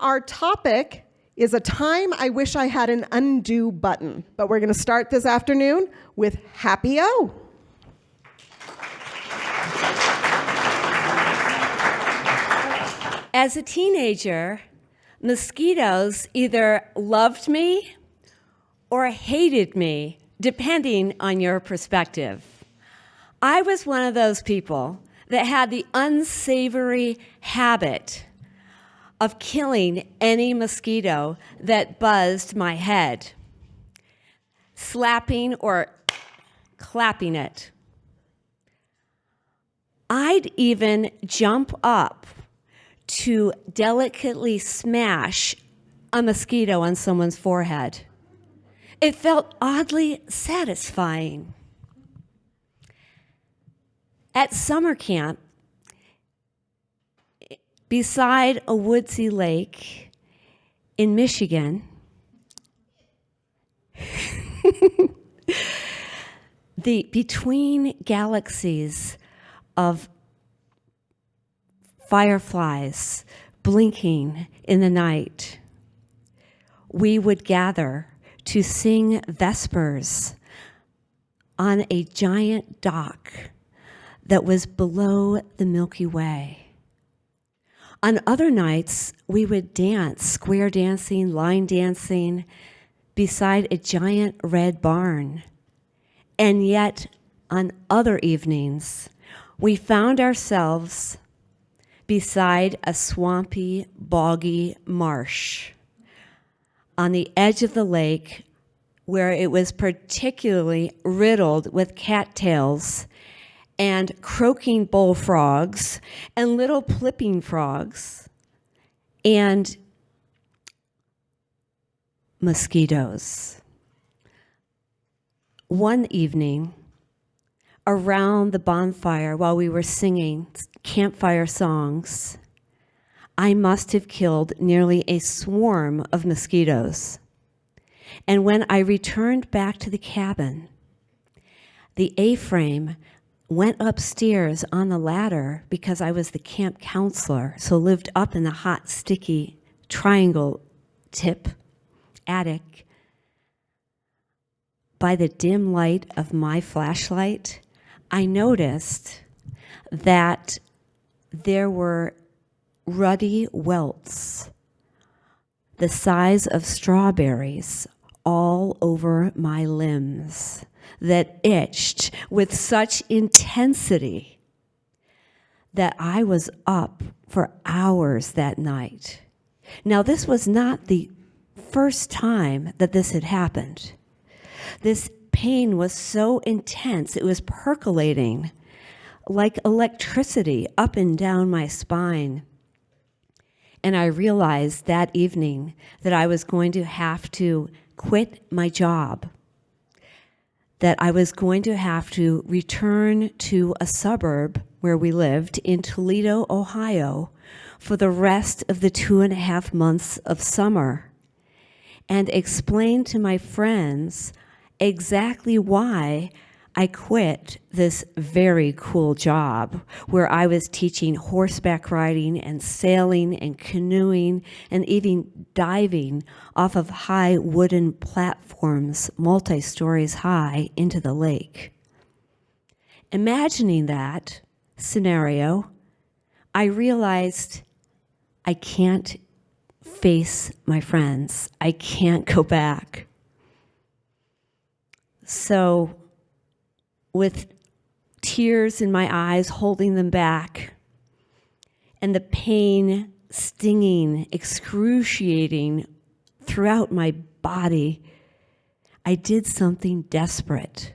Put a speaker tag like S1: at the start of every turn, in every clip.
S1: Our topic is a time I wish I had an undo button, but we're going to start this afternoon with Happy O.
S2: As a teenager, mosquitoes either loved me or hated me, depending on your perspective. I was one of those people that had the unsavory habit of killing any mosquito that buzzed my head, slapping or clapping it. I'd even jump up to delicately smash a mosquito on someone's forehead. It felt oddly satisfying. At summer camp, beside a woodsy lake in Michigan, the between galaxies of fireflies blinking in the night, we would gather to sing vespers on a giant dock that was below the Milky Way. On other nights, we would dance, square dancing, line dancing, beside a giant red barn. And yet, on other evenings, we found ourselves beside a swampy, boggy marsh on the edge of the lake where it was particularly riddled with cattails and croaking bullfrogs and little plipping frogs and mosquitoes. One evening, around the bonfire while we were singing campfire songs, I must have killed nearly a swarm of mosquitoes. And when I returned back to the cabin, the A-frame went upstairs on the ladder because I was the camp counselor, so lived up in the hot, sticky triangle tip attic. By the dim light of my flashlight, I noticed that there were ruddy welts the size of strawberries all over my limbs that itched with such intensity that I was up for hours that night. Now, this was not the first time that this had happened. This pain was so intense, it was percolating like electricity up and down my spine. And I realized that evening that I was going to have to quit my job, that I was going to have to return to a suburb where we lived in Toledo, Ohio, for the rest of the 2.5 months of summer, and explain to my friends exactly why I quit this very cool job where I was teaching horseback riding and sailing and canoeing and even diving off of high wooden platforms, multi-stories high, into the lake. Imagining that scenario, I realized I can't face my friends. I can't go back. So, with tears in my eyes, holding them back, and the pain stinging, excruciating throughout my body, I did something desperate.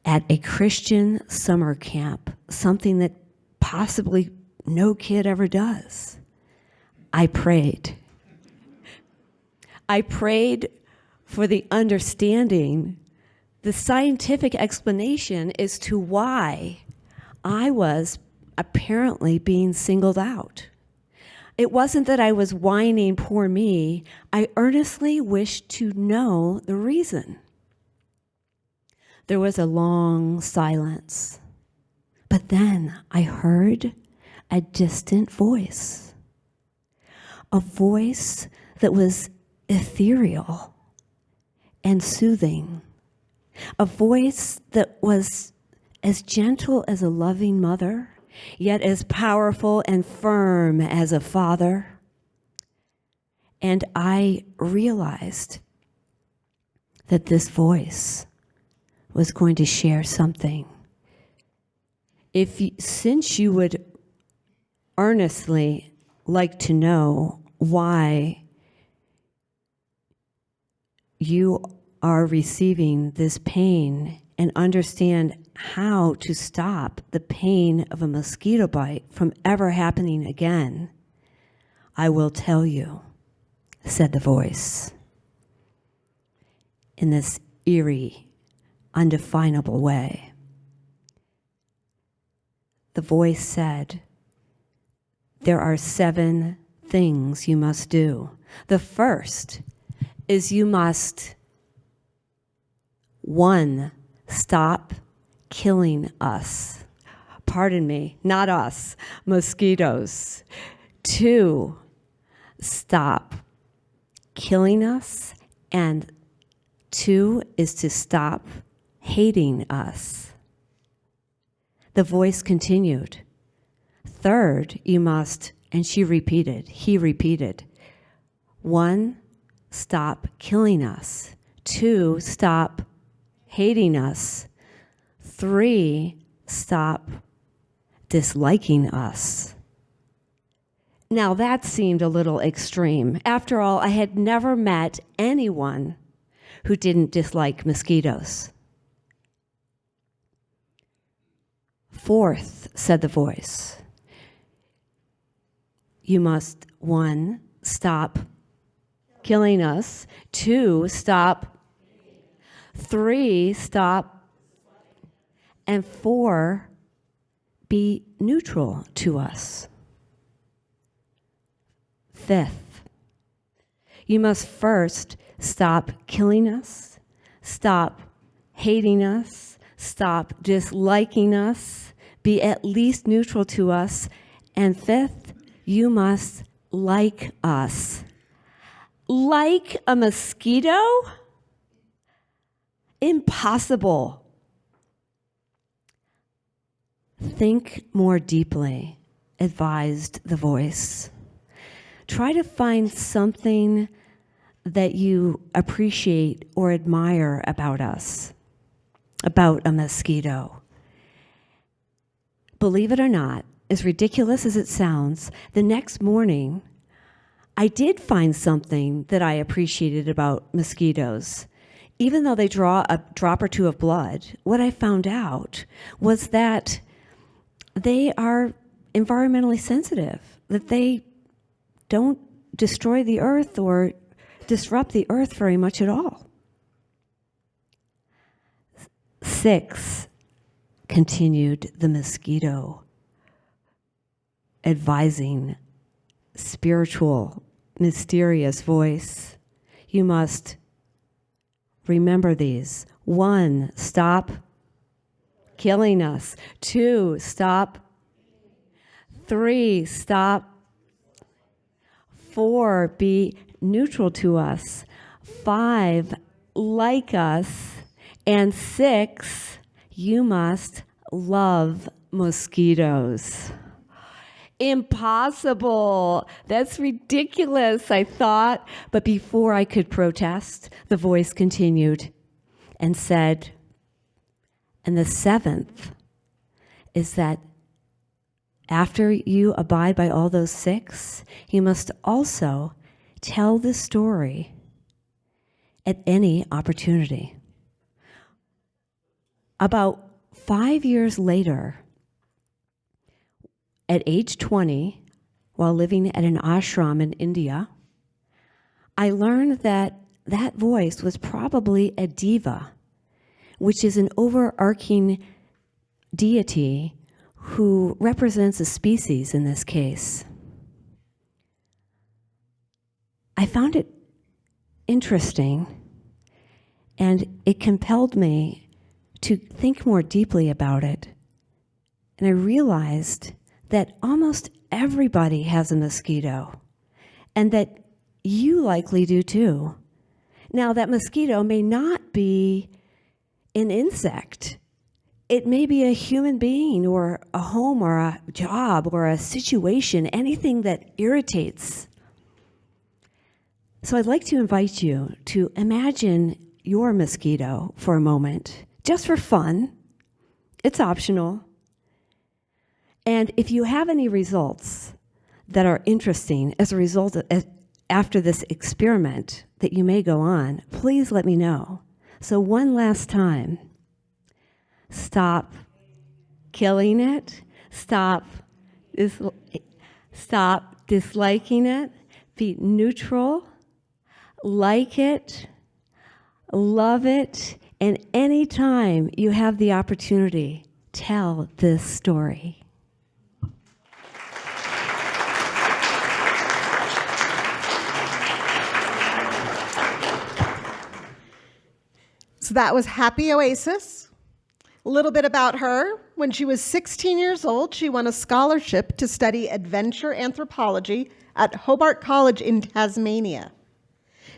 S2: At a Christian summer camp, something that possibly no kid ever does, I prayed. I prayed for the understanding, the scientific explanation as to why I was apparently being singled out. It wasn't that I was whining, poor me. I earnestly wished to know the reason. There was a long silence, but then I heard a distant voice, a voice that was ethereal and soothing, a voice that was as gentle as a loving mother, yet as powerful and firm as a father. And I realized that this voice was going to share something. Since you would earnestly like to know why you are receiving this pain and understand how to stop the pain of a mosquito bite from ever happening again, I will tell you, said the voice, in this eerie, undefinable way. The voice said, there are 7 things you must do. The first is you must, 1, stop killing us. Pardon me, not us, mosquitoes. 2, stop killing us. And 2 is to stop hating us. The voice continued. 3rd, you must, and he repeated, 1, stop killing us. 2, stop hating us. 3, stop disliking us. Now that seemed a little extreme. After all, I had never met anyone who didn't dislike mosquitoes. 4th, said the voice, you must, 1, stop killing us. 2, stop. 3, stop. And 4, be neutral to us. 5th, you must first stop killing us, stop hating us, stop disliking us, be at least neutral to us. And 5th, you must like us. Like a mosquito? Impossible. Think more deeply, advised the voice. Try to find something that you appreciate or admire about us, about a mosquito. Believe it or not, as ridiculous as it sounds, the next morning, I did find something that I appreciated about mosquitoes. Even though they draw a drop or 2 of blood, what I found out was that they are environmentally sensitive, that they don't destroy the earth or disrupt the earth very much at all. 6, continued the mosquito, advising, spiritual, mysterious voice, you must remember these. 1, stop killing us. 2, stop. 3, stop. 4, be neutral to us. 5, like us. And 6, you must love mosquitoes. Impossible. That's ridiculous, I thought. But before I could protest, the voice continued and said, and the 7th is that after you abide by all those 6, you must also tell the story at any opportunity. About 5 years later, at age 20, while living at an ashram in India, I learned that that voice was probably a deva, which is an overarching deity who represents a species in this case. I found it interesting, and it compelled me to think more deeply about it. And I realized that almost everybody has a mosquito, and that you likely do too. Now, that mosquito may not be an insect. It may be a human being or a home or a job or a situation, anything that irritates. So I'd like to invite you to imagine your mosquito for a moment, just for fun. It's optional. And if you have any results that are interesting as a result of, after this experiment that you may go on, please let me know. So one last time, stop killing it, stop disliking it, be neutral, like it, love it, and anytime you have the opportunity, tell this story.
S1: So that was Happy Oasis. A little bit about her. When she was 16 years old, she won a scholarship to study adventure anthropology at Hobart College in Tasmania.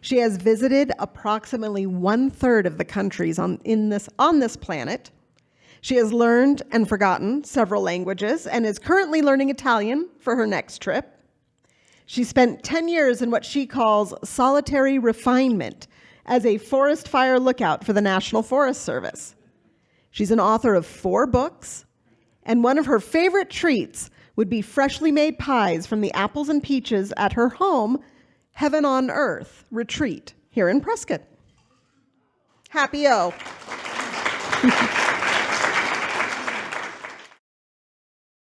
S1: She has visited approximately 1/3 of the countries on this planet. She has learned and forgotten several languages and is currently learning Italian for her next trip. She spent 10 years in what she calls solitary refinement as a forest fire lookout for the National Forest Service. She's an author of 4 books, and one of her favorite treats would be freshly made pies from the apples and peaches at her home, Heaven on Earth retreat here in Prescott. Happy O.